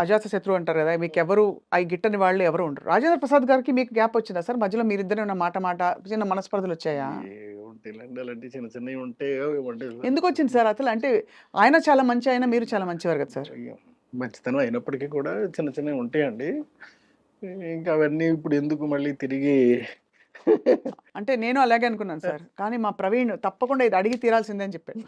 అజాత శత్రువు అంటారు కదా, మీకు ఎవరు అవి గిట్టని వాళ్ళు ఎవరు ఉండరు. రాజేంద్ర ప్రసాద్ గారికి మీకు గ్యాప్ వచ్చిందా సార్? మధ్యలో మీరిద్దరు ఉన్న మాట మాట చిన్న మనస్పర్ధలు వచ్చాయా? ఉంటాయిలేండి అలాంటి చిన్న చిన్నవి ఉంటే అంటే ఎందుకు వచ్చింది సార్ అసలు? అంటే ఆయన చాలా మంచి ఆయన, మీరు చాలా మంచివారు కదా సార్. అయ్యో, మంచితనం అయినప్పటికీ కూడా చిన్న చిన్నవి ఉంటాయండి. ఇంకా అవన్నీ ఇప్పుడు ఎందుకు మళ్ళీ తిరిగి అంటే నేను అలాగే అనుకున్నాను సార్, కానీ మా ప్రవీణ్ తప్పకుండా ఇది అడిగి తీరాల్సిందే అని చెప్పాడు.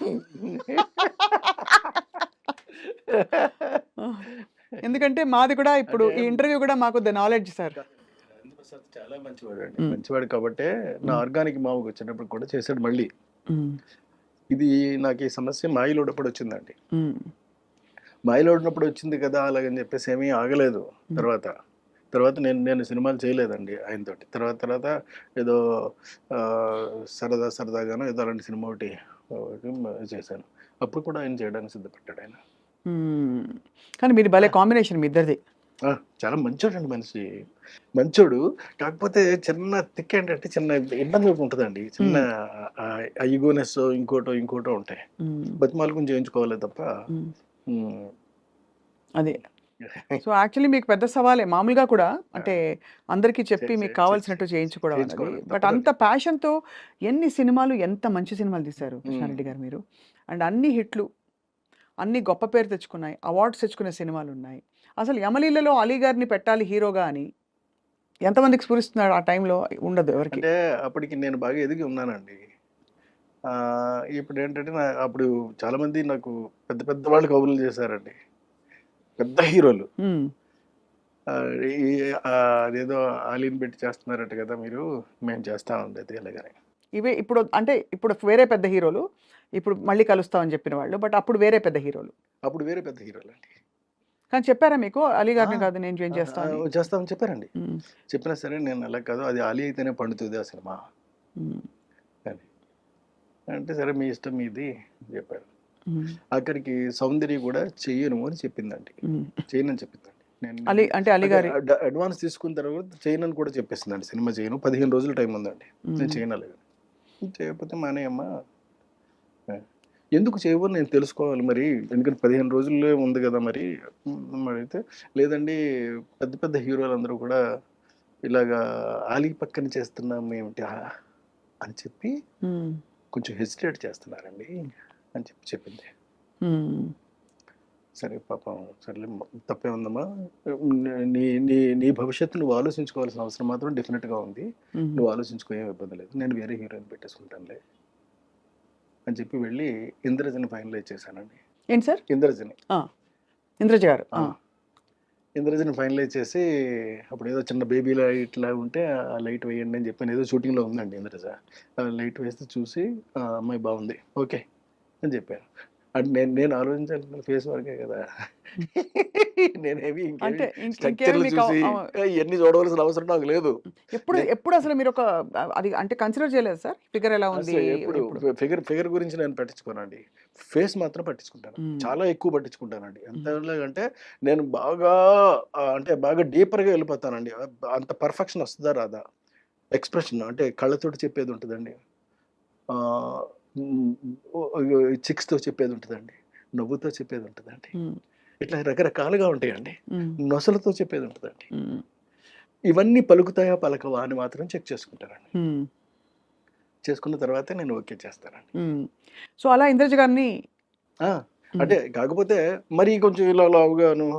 ఎందుకంటే మాది కూడా ఇప్పుడు ఈ ఇంటర్వ్యూ కూడా మాకు the knowledge sir. Rajendra Prasad చాలా మంచివాడు అండి, మంచివాడు కాబట్టే నా ఆర్గానిక్ మావుకి వచ్చినప్పుడు కూడా చేశాడు మళ్ళీ. ఇది నాకు ఈ సమస్య మాయిలోడప్పుడు వచ్చిందండి. మాయిలోడినప్పుడు వచ్చింది కదా అలాగని చెప్పేసి ఏమీ ఆగలేదు. తర్వాత తర్వాత నేను సినిమాలు చేయలేదండి ఆయనతోటి. తర్వాత ఏదో సరదాగానో ఏదో అలాంటి సినిమా ఒకటి చేశాను. అప్పుడు కూడా ఆయన చేయడానికి సిద్ధపడ్డాడు ఆయన. కానీ మీరు భలే కాంబినేషన్ మీ ఇద్దరిది. చాలా మంచోడు అండి మనిషి, మంచోడు. కాకపోతే చిన్న తిక్క ఏంటంటే చిన్న ఇబ్బంది ఉంటుందండి, చిన్న ఈగోనెస్ ఇంకోటో ఉంటాయి. బతిమాలకు చేయించుకోవాలి తప్ప. అదే. సో యాక్చువల్లీ మీకు పెద్ద సవాలే మామూలుగా కూడా, అంటే అందరికీ చెప్పి మీకు కావాల్సినట్టు చేయించుకోవడం అనేది. బట్ అంత ప్యాషన్తో ఎన్ని సినిమాలు, ఎంత మంచి సినిమాలు తీశారు కృష్ణారెడ్డి గారు మీరు. అండ్ అన్ని హిట్లు, అన్ని గొప్ప పేరు తెచ్చుకున్నాయి, అవార్డ్స్ తెచ్చుకునే సినిమాలు ఉన్నాయి. అసలు యమలీలలో అలీ గారిని పెట్టాలి హీరోగా అని ఎంతమందికి స్ఫురిస్తున్నాడు? ఆ టైంలో ఉండదు ఎవరికి. అంటే అప్పటికి నేను బాగా ఎదిగి ఉన్నానండి. ఇప్పుడు ఏంటంటే అప్పుడు చాలా మంది నాకు పెద్ద వాళ్ళు కబుర్లు చేశారండి, పెద్ద హీరోలు. అదేదో ఆలీని పెట్టి చేస్తున్నారట కదా మీరు, మేము చేస్తా ఉండేది అలాగని. ఇవే ఇప్పుడు అంటే ఇప్పుడు వేరే పెద్ద హీరోలు, ఇప్పుడు మళ్ళీ కలుస్తామని చెప్పిన వాళ్ళు, బట్ అప్పుడు వేరే పెద్ద హీరోలు. అప్పుడు వేరే పెద్ద హీరోలు అండి. కానీ చెప్పారా మీకు అలీ గారిని కాదు నేను జాయిన్ చేస్తామని చెప్పారండి. చెప్పినా సరే నేను అలా కాదు, అది ఆలీ అయితేనే పండుతుంది ఆ సినిమా అని అంటే, సరే మీ ఇష్టం మీది చెప్పారు. అక్కడికి సౌందర్య కూడా చెయ్యను అని చెప్పిందండి, చేయనని చెప్పిందండి. అలీ అంటే అలీ గారి అడ్వాన్స్ తీసుకున్న తర్వాత చేయనని కూడా చెప్పేసిందండి. సినిమా చేయను, 15 రోజులు టైం ఉందండి, నేను చేయను అలాగే. చేయకపోతే మానేయమ్మా, ఎందుకు చేయవు నేను తెలుసుకోవాలి మరి, ఎందుకంటే 15 రోజుల్లో ఉంది కదా మరి. అయితే లేదండి, పెద్ద హీరోలు అందరూ కూడా ఇలాగా ఆలీ పక్కన చేస్తున్నాం ఏమిటి అని చెప్పి కొంచెం హెసిటేట్ చేస్తున్నారండి అని చెప్పింది. సరే పాపం, సరే తప్పే ఉందమ్మా, నీ భవిష్యత్తు నువ్వు ఆలోచించుకోవాల్సిన అవసరం మాత్రం డెఫినెట్గా ఉంది, నువ్వు ఆలోచించుకో, ఏం ఇబ్బంది లేదు, నేను వేరే హీరోయిన్ పెట్టేసుకుంటానులే అని చెప్పి వెళ్ళి ఇంద్రజని ఫైనలైజ్ చేశానండి. ఏంటి సార్? ఇంద్రజ గారు ఇంద్రజని ఫైనలైజ్ చేసి, అప్పుడు ఏదో చిన్న బేబీలా ఇట్లా ఉంటే ఆ లైట్ వేయండి అని చెప్పాను. ఏదో షూటింగ్లో ఉందండి ఇంద్రజ, లైట్ వేస్తే చూసి అమ్మాయి బాగుంది ఓకే అని చెప్పాను. అంటే నేను ఆలోచించాలి ఫేస్ వరకే కదా, నేనేమి స్ట్రక్చర్లు చూసి ఇవన్నీ చూడవలసిన అవసరం నాకు లేదు. ఎప్పుడు అసలు మీరు ఒక అది అంటే కన్సిడర్ చేయలేదు సార్, ఫిగర్ ఎలా ఉంది? ఫిగర్ గురించి నేను పట్టించుకోనండి, ఫేస్ మాత్రం పట్టించుకుంటాను, చాలా ఎక్కువ పట్టించుకుంటానండి. ఎంతలాగంటే నేను బాగా డీపర్గా వెళ్ళిపోతానండి. అంత పర్ఫెక్షన్ వస్తుందా రాదా, ఎక్స్ప్రెషన్ అంటే కళ్ళతోటి చెప్పేది ఉంటుందండి, చిక్స్తో చెప్పేది ఉంటుందండి, నవ్వుతో చెప్పేది ఉంటుందండి, ఇట్లా రకరకాలుగా ఉంటాయండి, నొసలతో చెప్పేది ఉంటుందండి. ఇవన్నీ పలుకుతాయా పలకవా అని మాత్రం చెక్ చేసుకుంటానండి. చేసుకున్న తర్వాత నేను ఓకే చేస్తానండి. సో అలా ఇంద్రజ గారిని అంటే కాకపోతే మరీ కొంచెం ఇలా లావుగాను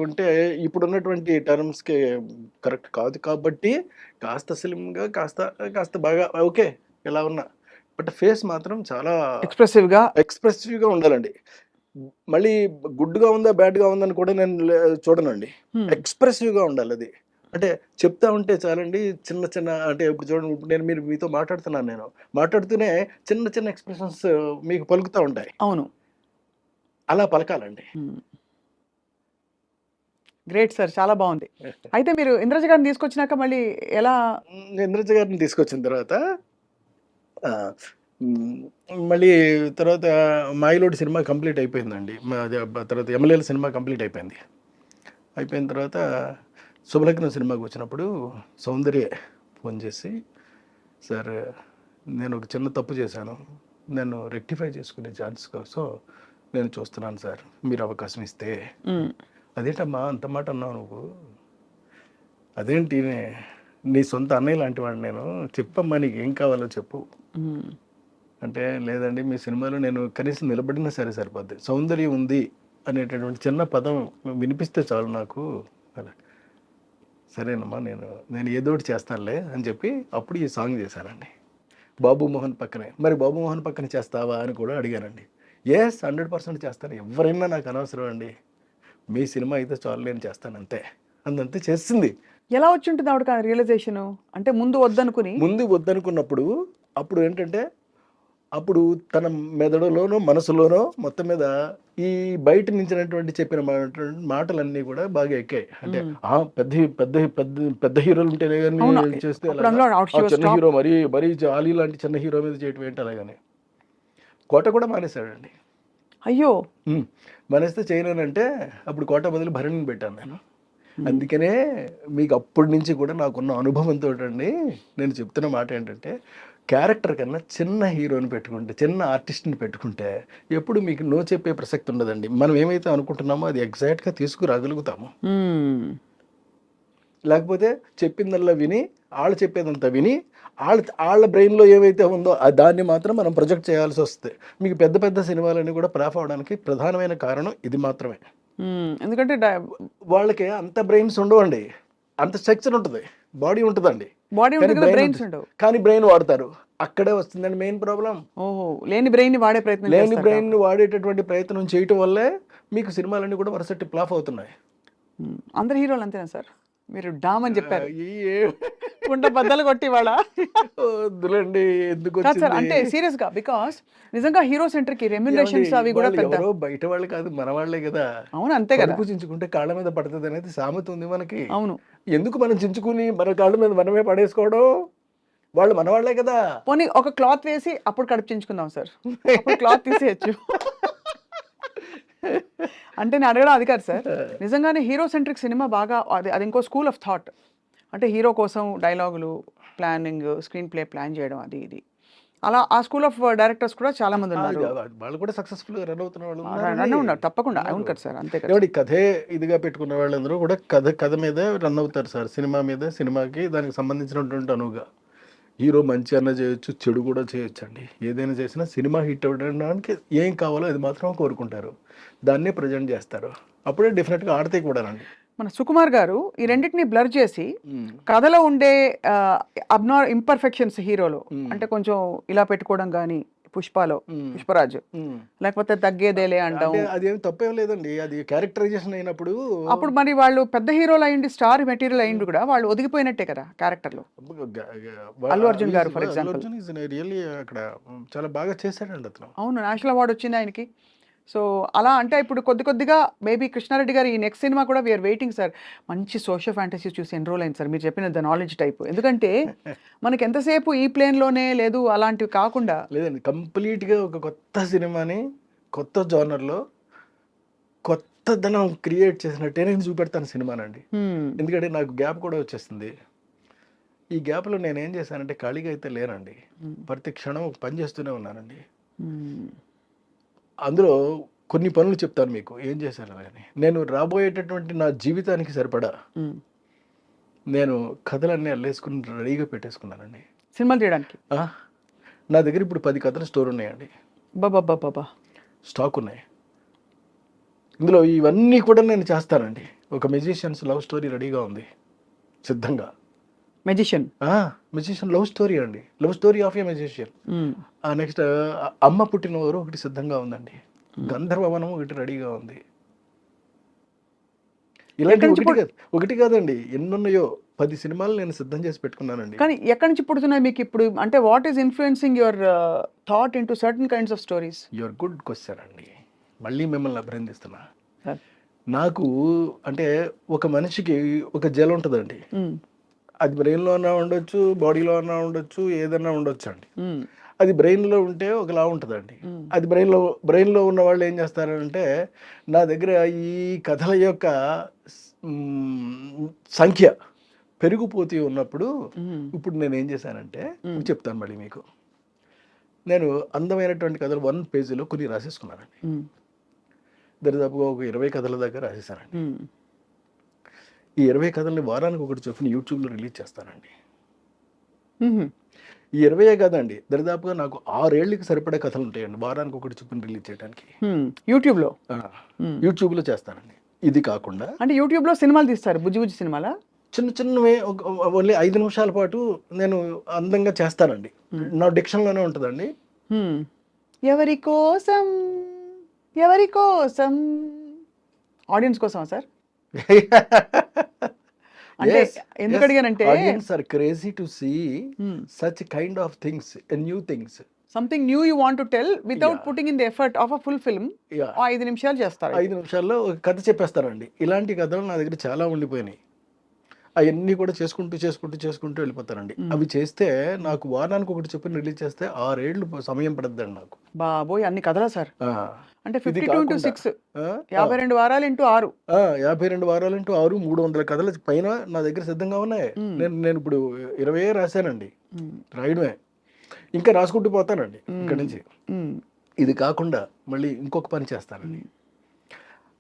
ఉంటే ఇప్పుడున్నటువంటి టర్మ్స్కి కరెక్ట్ కాదు కాబట్టి కాస్త స్లిమ్గా కాస్త బాగా ఓకే ఇలా ఉన్నా, బట్ ఫేస్ మాత్రం చాలా ఎక్స్ప్రెసివ్గా ఉండాలండి. మళ్ళీ గుడ్గా ఉందా బ్యాడ్గా ఉందని కూడా నేను చూడనండి, ఎక్స్ప్రెసివ్గా ఉండాలి అది. అంటే చెప్తా ఉంటే చాలండి, చిన్న అంటే ఇప్పుడు చూడండి, ఇప్పుడు నేను మీతో మాట్లాడుతున్నాను, నేను మాట్లాడుతూనే చిన్న ఎక్స్ప్రెషన్స్ మీకు పలుకుతూ ఉంటాయి. అవును, అలా పలకాలండి. గ్రేట్ సార్, చాలా బాగుంది. అయితే మీరు ఇంద్రజ గారిని తీసుకొచ్చినాక మళ్ళీ ఎలా? ఇంద్రజ గారిని తీసుకొచ్చిన తర్వాత మళ్ళీ తర్వాత మాయిలోడి సినిమా కంప్లీట్ అయిపోయిందండి. తర్వాత ఎమ్మెల్యేల సినిమా కంప్లీట్ అయిపోయిన తర్వాత శుభలగ్నం సినిమాకి వచ్చినప్పుడు సౌందర్య ఫోన్ చేసి, సార్ నేను ఒక చిన్న తప్పు చేశాను, నేను రెక్టిఫై చేసుకునే ఛాన్స్ కోసం నేను చూస్తున్నాను సార్, మీరు అవకాశం ఇస్తే అదేంటమ్మా అంత మాట అన్నావు నువ్వు, అదేంటి నీ సొంత అన్నయ్య లాంటి వాడు నేను, చెప్పమ్మా నీకు ఏం కావాలో చెప్పు అంటే, లేదండి మీ సినిమాలో నేను కనీసం నిలబడినా సరే సరిపోద్ది, సౌందర్యం ఉంది అనేటటువంటి చిన్న పదం వినిపిస్తే చాలు నాకు అలా. సరేనమ్మా నేను ఏదో ఒకటి చేస్తానులే అని చెప్పి అప్పుడు ఈ సాంగ్ చేశానండి బాబు మోహన్ పక్కనే. మరి బాబు మోహన్ పక్కన చేస్తావా అని కూడా అడిగానండి. 100% చేస్తాను, ఎవరైనా నాకు అనవసరం అండి, మీ సినిమా అయితే చాలు నేను చేస్తాను అంతే, అందంతే చేస్తుంది. ఎలా వచ్చి ఉంటుంది ఆవిడకి ఆ రియలైజేషన్? అంటే ముందు వద్దనుకున్నప్పుడు అప్పుడు ఏంటంటే, అప్పుడు తన మెదడులోనో మనసులోనో మొత్తం మీద ఈ బయట నుంచినటువంటి చెప్పిన మాటలన్నీ కూడా బాగా ఎక్కాయి. అంటే పెద్ద పెద్ద పెద్ద పెద్ద హీరోలు ఉంటేనే కానీ చేస్తే చిన్న హీరో మరీ జాలీ లాంటి చిన్న హీరో మీద చేయటం ఏంటి అలాగని కోట కూడా మానేశాడండి. అయ్యో, మానేస్తే చేయలేనంటే అప్పుడు కోట బదులు భరణిని పెట్టాను నేను. అందుకనే మీకు అప్పటి నుంచి కూడా నాకున్న అనుభవంతో అండి నేను చెప్తున్న మాట ఏంటంటే, క్యారెక్టర్ కన్నా చిన్న హీరోని పెట్టుకుంటే, చిన్న ఆర్టిస్ట్ని పెట్టుకుంటే ఎప్పుడు మీకు నో చెప్పే ప్రసక్తి ఉండదండి. మనం ఏమైతే అనుకుంటున్నామో అది ఎగ్జాక్ట్గా తీసుకురాగలుగుతాము. లేకపోతే చెప్పిందల్లా విని వాళ్ళు చెప్పేదంతా విని వాళ్ళ బ్రెయిన్లో ఏమైతే ఉందో దాన్ని మాత్రం మనం ప్రొజెక్ట్ చేయాల్సి వస్తుంది. మీకు పెద్ద పెద్ద సినిమాలన్నీ కూడా ఫ్లాప్ అవడానికి ప్రధానమైన కారణం ఇది మాత్రమే. ఎందుకంటే వాళ్ళకి అంత బ్రెయిన్స్ ఉండవండి, అంత స్ట్రక్చర్ ఉంటుంది, బాడీ ఉంటుందండి, కానీ బ్రెయిన్ వాడతారు, అక్కడే వస్తుందండి మెయిన్ ప్రాబ్లం. లేని బ్రెయిన్ వాడేటటువంటి ప్రయత్నం చేయటం వల్లే మీకు సినిమాలన్నీ కూడా వరుసటి ఫ్లాప్ అవుతున్నాయి. అందరు హీరోలు అంతేనా సార్? మీరు డామ్ అని చెప్పారు, బద్దలు కొట్టి వాళ్ళ వద్దులండి ఎందుకు సార్, అంటే సీరియస్ గా, బికాస్ నిజంగా హీరో సెంటర్ కి రెమ్యునరేషన్స్ అవి కూడా పెద్ద బయట వాళ్ళు కాదు మన వాళ్ళే కదా. అవును, అంతే కదా, చించుకుంటే కాళ్ళ మీద పడుతుంది అనేది సామెత ఉంది మనకి. అవును, ఎందుకు మనం చించుకుని మన కాళ్ళ మీద మనమే పడేసుకోవడం, వాళ్ళు మన వాళ్ళే కదా. పోనీ ఒక క్లాత్ వేసి అప్పుడు కడుపు చించుకుందాం సార్, క్లాత్ తీసేయచ్చు. అంటే నేను అడగడం అది కాదు సార్, నిజంగానే హీరో సెంట్రిక్ సినిమా బాగా అది ఇంకో స్కూల్ ఆఫ్ థాట్. అంటే హీరో కోసం డైలాగులు, ప్లానింగ్, స్క్రీన్ ప్లే ప్లాన్ చేయడం, అది ఇది అలా ఆ స్కూల్ ఆఫ్ డైరెక్టర్స్ కూడా చాలా మంది ఉన్నారు. వాళ్ళు కూడా సక్సెస్ఫుల్ గా రన్ అవుతున్న వాళ్ళు ఉన్నారు తప్పకుండా. అవును కదా సార్, అంతే కదా. కథే ఇదిగా పెట్టుకున్న వాళ్ళందరూ కూడా కథ మీద రన్ అవుతారు సార్. సినిమా మీద, సినిమాకి దానికి సంబంధించినటువంటి అనువుగా హీరో మంచి అన్న చేయొచ్చు, చెడు కూడా చేయొచ్చు అండి. ఏదైనా చేసినా సినిమా హిట్ అవ్వడానికి ఏం కావాలో అది మాత్రం కోరుకుంటారు, దాన్నే ప్రజెంట్ చేస్తారు, అప్పుడే డెఫినెట్గా ఆడితే కూడా రండి. మన సుకుమార్ గారు ఈ రెండింటిని బ్లర్ చేసి కథలో ఉండే ఇంపర్ఫెక్షన్స్ హీరోలో, అంటే కొంచెం ఇలా పెట్టుకోవడం కానీ, పుష్పరాజు లేకపోతే తగ్గేదేలే అంటాం, అదేం తప్పేం లేదండి, అది క్యారెక్టరైజేషన్ అయినప్పుడు. అప్పుడు మరి వాళ్ళు పెద్ద హీరోలు అయ్యింది, స్టార్ మెటీరియల్ అయ్యింది కూడా వాళ్ళు ఒదిగిపోయినట్టే కదా క్యారెక్టర్ లో. అల్లు అర్జున్ గారు ఫర్ ఎగ్జాంపుల్ రియల్లీ అక్కడ చాలా బాగా చేశాడండి అతను. అవును, నేషనల్ అవార్డు వచ్చింది ఆయనకి. సో అలా అంటే ఇప్పుడు కొద్దిగా మేబీ కృష్ణారెడ్డి గారు ఈ నెక్స్ట్ సినిమా కూడా వీఆర్ వెయిటింగ్ సార్. మంచి సోషల్ ఫ్యాంటసీ చూసి ఎన్రోల్ అయింది సార్, మీరు చెప్పిన ద నాలెడ్జ్ టైప్. ఎందుకంటే మనకి ఎంతసేపు ఈ ప్లేన్లోనే లేదు, అలాంటివి కాకుండా లేదండి, కంప్లీట్గా ఒక కొత్త సినిమాని కొత్త జోనర్లో కొత్తదనం క్రియేట్ చేసినట్టే నేను చూపెడతాను సినిమానండి. ఎందుకంటే నాకు గ్యాప్ కూడా వచ్చేస్తుంది. ఈ గ్యాప్లో నేను ఏం చేశానంటే ఖాళీగా అయితే లేనండి, ప్రతి క్షణం పని చేస్తూనే ఉన్నానండి. అందులో కొన్ని పనులు చెప్తాను మీకు ఏం చేశాను అని. నేను రాబోయేటటువంటి నా జీవితానికి సరిపడా నేను కథలన్నీ అల్లేసుకుని రెడీగా పెట్టేసుకున్నానండి సినిమాలు చేయడానికి. నా దగ్గర ఇప్పుడు 10 కథల స్టోర్ ఉన్నాయండి, బాబా స్టాక్ ఉన్నాయి. ఇందులో ఇవన్నీ కూడా నేను చేస్తానండి. ఒక మెజిషియన్స్ లవ్ స్టోరీ రెడీగా ఉంది సిద్ధంగా. మెజిషియన్ లవ్ స్టోరీ అండి, love story of A magician. Next అమ్మ పుట్టిన ఊరు ఒకటి సిద్ధంగా ఉందండి, గంధర్వవనం ఒకటి రెడీగా ఉంది. ఇలాంటి ఒకటి కాదండి, ఎన్నున్నాయో 10 సినిమాలు నేను సిద్ధం చేసి పెట్టుకున్నానండి. కానీ ఎక్కడి నుంచి పుడుతున్నాయి మీకు ఇప్పుడు? అంటే what is influencing your thought into certain kinds of stories? Your good question అండి, మళ్ళీ మిమ్మల్ని అభినందిస్తున్నా. నాకు అంటే ఒక మనిషికి ఒక జల ఉంటుందండి, అది బ్రెయిన్లో అన్నా ఉండొచ్చు, బాడీలో అన్నా ఉండొచ్చు, ఏదన్నా ఉండొచ్చు అండి. అది బ్రెయిన్లో ఉంటే ఒకలా ఉంటుందండి. అది బ్రెయిన్లో ఉన్న వాళ్ళు ఏం చేస్తారంటే, నా దగ్గర ఈ కథల యొక్క సంఖ్య పెరిగిపోతూ ఉన్నప్పుడు ఇప్పుడు నేను ఏం చేశానంటే చెప్తాను మళ్ళీ మీకు. నేను అందమైనటువంటి కథలు 1 పేజీలో కొన్ని రాసేసుకున్నానండి. దరిదాపుగా ఒక 20 కథల దాకా రాసేసానండి. ఈ 20 కథల్ని వారానికి ఒకటి చొప్పున యూట్యూబ్లో రిలీజ్ చేస్తానండి. ఈ 20 కదండి, దరిదాపుగా నాకు 6 ఏళ్ళకి సరిపడే కథలు ఉంటాయండి వారానికి ఒకటి చొప్పున రిలీజ్ చేయడానికి. యూట్యూబ్లో యూట్యూబ్లో చేస్తానండి. ఇది కాకుండా అంటే యూట్యూబ్లో సినిమాలు తీస్తారు, బుజ్జి బుజ్జి సినిమాలా? చిన్న చిన్నవి ఓన్లీ 5 నిమిషాల పాటు నేను అందంగా చేస్తానండి. నా డిక్షన్లోనే ఉంటుందండి. ఎవరి కోసం ఎవరి కోసం, ఆడియన్స్ కోసమా సార్? అంటే ఎందుకు అడిగానంటే audience are crazy to see such kind of things, new things, something new you want to tell without putting in the effort of a full film. 5 నిమిషాలు చేస్తారు. 5 నిమిషాల్లో ఒక కథ చెప్పేస్తారండి. ఇలాంటి కథలు నా దగ్గర చాలా ఉండిపోయినాయి. అవన్నీ కూడా చేసుకుంటూ వెళ్ళిపోతానండి. అవి చేస్తే నాకు వారానికి ఒకటి చెప్పి రిలీజ్ చేస్తే 6 ఏళ్ళు సమయం పడుతుందండి నాకు. బాబోయ్, అన్ని కథలా సార్? అంటే ఇది 52 into 6, 52 వారాలు ఇంటూ 6. 52 వారాలు ఇంటూ 6, 300 కథల పైన నా దగ్గర సిద్ధంగా ఉన్నాయి. నేను ఇప్పుడు 20 రాశానండి. రాయడమే ఇంకా రాసుకుంటూ పోతానండి ఇక్కడి నుంచి. ఇది కాకుండా మళ్ళీ ఇంకొక పని చేస్తానండి.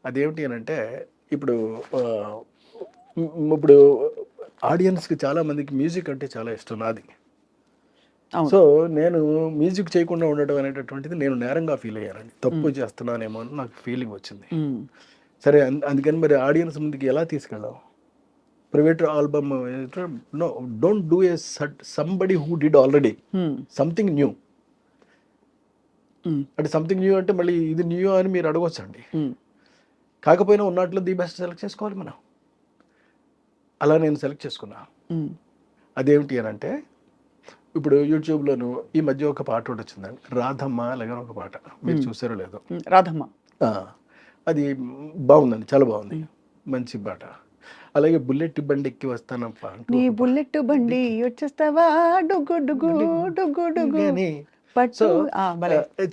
అదేమిటి అని అంటే, ఇప్పుడు ఆడియన్స్కి చాలా మందికి మ్యూజిక్ అంటే చాలా ఇష్టం నాది. సో నేను మ్యూజిక్ చేయకుండా ఉండడం అనేటటువంటిది నేను నేరంగా ఫీల్ అయ్యానండి. తప్పు చేస్తున్నానేమో అని నాకు ఫీలింగ్ వచ్చింది. సరే, అందుకని మరి ఆడియన్స్ ముందుకి ఎలా తీసుకెళ్ళాం? Private album, no, don't do a somebody who did already something new. అంటే సంథింగ్ న్యూ అంటే మళ్ళీ ఇది న్యూ అని మీరు అడగొచ్చండి. కాకపోయినా ఉన్నట్లు ది బెస్ట్ సెలెక్ట్ చేసుకోవాలి మనం. అలా నేను సెలెక్ట్ చేసుకున్నా. అదేమిటి అని అంటే, ఇప్పుడు యూట్యూబ్లోను ఈ మధ్య ఒక పాట ఒకటి వచ్చిందండి, రాధమ్మ అలాగే ఒక పాట. మీరు చూసారో లేదో? రాధమ్మ అది బాగుందండి, చాలా బాగుంది, మంచి పాట. అలాగే బుల్లెట్ బండి ఎక్కి వస్తానప్ప, నీ బుల్లెట్ బండి వచ్చేస్తావా డుగ్గు డుగ్గు డుగ్గు డుగ్గు సో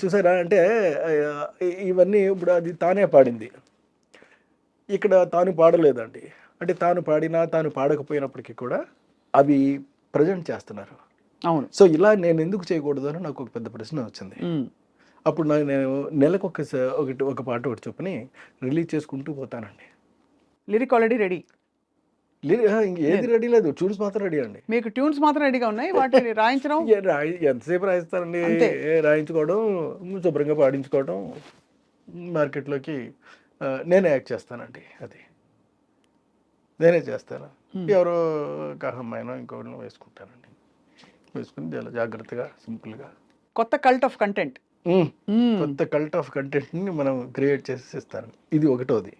చూసారా? అంటే ఇవన్నీ ఇప్పుడు అది తానే పాడింది, ఇక్కడ తాను పాడలేదండి. అంటే తాను పాడినా తాను పాడకపోయినప్పటికీ కూడా అవి ప్రజెంట్ చేస్తున్నారు. అవును. సో ఇలా నేను ఎందుకు చేయకూడదు అని నాకు ఒక పెద్ద ప్రశ్న వచ్చింది. అప్పుడు నేను నెలకు ఒక పాట ఒకటి చొప్పుని రిలీజ్ చేసుకుంటూ పోతానండి. Lyric already ready? ఏది రెడీ లేదు, ట్యూన్స్ మాత్రం రెడీ అండి. మీకు ట్యూన్స్ మాత్రం రెడీగా ఉన్నాయి, వాటిని రాయించడం ఎంతసేపు రాయిస్తానండి? రాయించుకోవడం, శుభ్రంగా పాడించుకోవడం, మార్కెట్లోకి నేనే యాక్ట్ చేస్తానండి. అది నేనే చేస్తాను. ఎవరో కహమ్మాయినో ఇంకొకరినో వేసుకుంటానండి. వేసుకుని చాలా జాగ్రత్తగా, సింపుల్గా కొత్త కల్ట్ ఆఫ్ కంటెంట్, కొత్త కల్ట్ ఆఫ్ కంటెంట్ని మనం క్రియేట్ చేసి ఇస్తాను. ఇది ఒకటోది.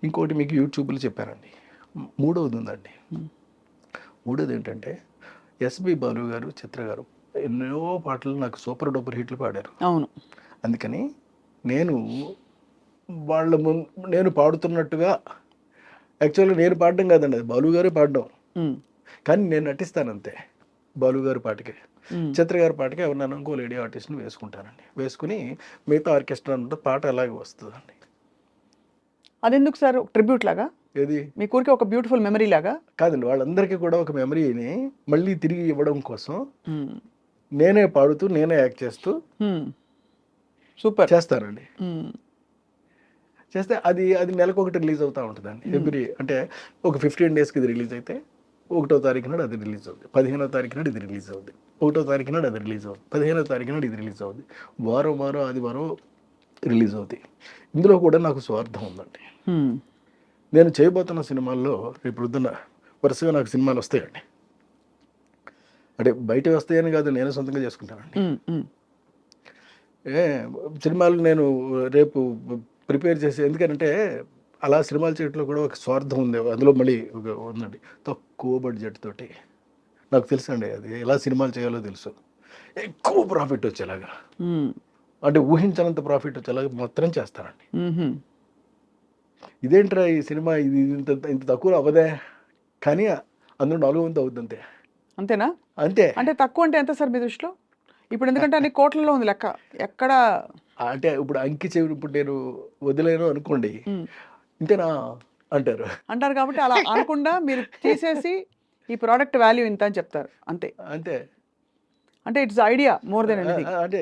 ఇంకోటి మీకు యూట్యూబ్లో చెప్పానండి. మూడవది ఉందండి. మూడోది ఏంటంటే, ఎస్పి బాలు గారు, చిత్ర గారు ఎన్నో పాటలు నాకు సూపర్ డూపర్ హిట్లు పాడారు. అవును. అందుకని నేను వాళ్ళ నేను పాడుతున్నట్టుగా, యాక్చువల్గా నేను పాడడం కాదండి, అది బాలు గారే పాడడం, కానీ నేను నటిస్తాను అంతే. బాలు గారి పాటకి, చిత్ర గారి పాటకి ఎవరినైనా ఇంకో లేడీ ఆర్టిస్ట్ని వేసుకుంటానండి. వేసుకుని మిగతా ఆర్కెస్ట్రా అంతా పాట అలాగే వస్తుందండి. అదెందుకు సార్? ట్రిబ్యూట్ లాగా? ఏది? మీ ఊరికి ఒక బ్యూటిఫుల్ మెమరీ లాగా? కాదండి, వాళ్ళందరికీ కూడా ఒక మెమరీని మళ్ళీ తిరిగి ఇవ్వడం కోసం నేనే పాడుతూ, నేనే యాక్ట్ చేస్తూ సూపర్ చేస్తానండి. చేస్తే అది నెలకు ఒకటి రిలీజ్ అవుతూ ఉంటుందండి. ఎవ్రీ అంటే ఒక 15 డేస్కి ఇది రిలీజ్ అయితే 1వ తారీఖు నాడు అది రిలీజ్ అవుతుంది, 15వ తారీఖు నాడు ఇది రిలీజ్ అవుతుంది, 1వ తారీఖు నాడు అది రిలీజ్ అవుతుంది, 15వ తారీఖు నాడు ఇది రిలీజ్ అవుతుంది, వారం ఆదివారం రిలీజ్ అవుతాయి. ఇందులో కూడా నాకు స్వార్థం ఉందండి. నేను చేయబోతున్న సినిమాల్లో రేపు పొద్దున్న వరుసగా నాకు సినిమాలు వస్తాయండి. అంటే బయట వస్తాయని కాదు, నేనే సొంతంగా చేసుకుంటానండి. సినిమాలు నేను రేపు ప్రిపేర్ చేసి, ఎందుకంటే అలా సినిమాలు చేయడంలో కూడా ఒక స్వార్థం ఉంది. అందులో మళ్ళీ ఉందండి, తక్కువ బడ్జెట్ తోటి. నాకు తెలుసు అండి, అది ఎలా సినిమాలు చేయాలో తెలుసు. ఎక్కువ ప్రాఫిట్ వచ్చేలాగా, అంటే ఊహించనంత ప్రాఫిట్ వచ్చేలాగా మాత్రం చేస్తానండి. ఇదేంట్రా ఈ సినిమా, ఇది ఇంత తక్కువ అవ్వదే, కానీ అందులో 400 అవుతుంది అంతే. అంతేనా? అంతే. అంటే తక్కువ అంటే ఎంత సార్ మీ దృష్టిలో? ఇప్పుడు ఎందుకంటే అన్ని కోట్లలో ఉంది లెక్క. ఎక్కడ అంటే ఇప్పుడు అంకి చెవి, ఇప్పుడు నేను వదిలేను అనుకోండి, ఇంతేనా అంటారు కాబట్టి అలా అనకుండా మీరు తీసేసి ఈ ప్రోడక్ట్ వాల్యూ ఇంత అని చెప్తారు అంతే. అంతే. అంటే it's idea more than anything. అంటే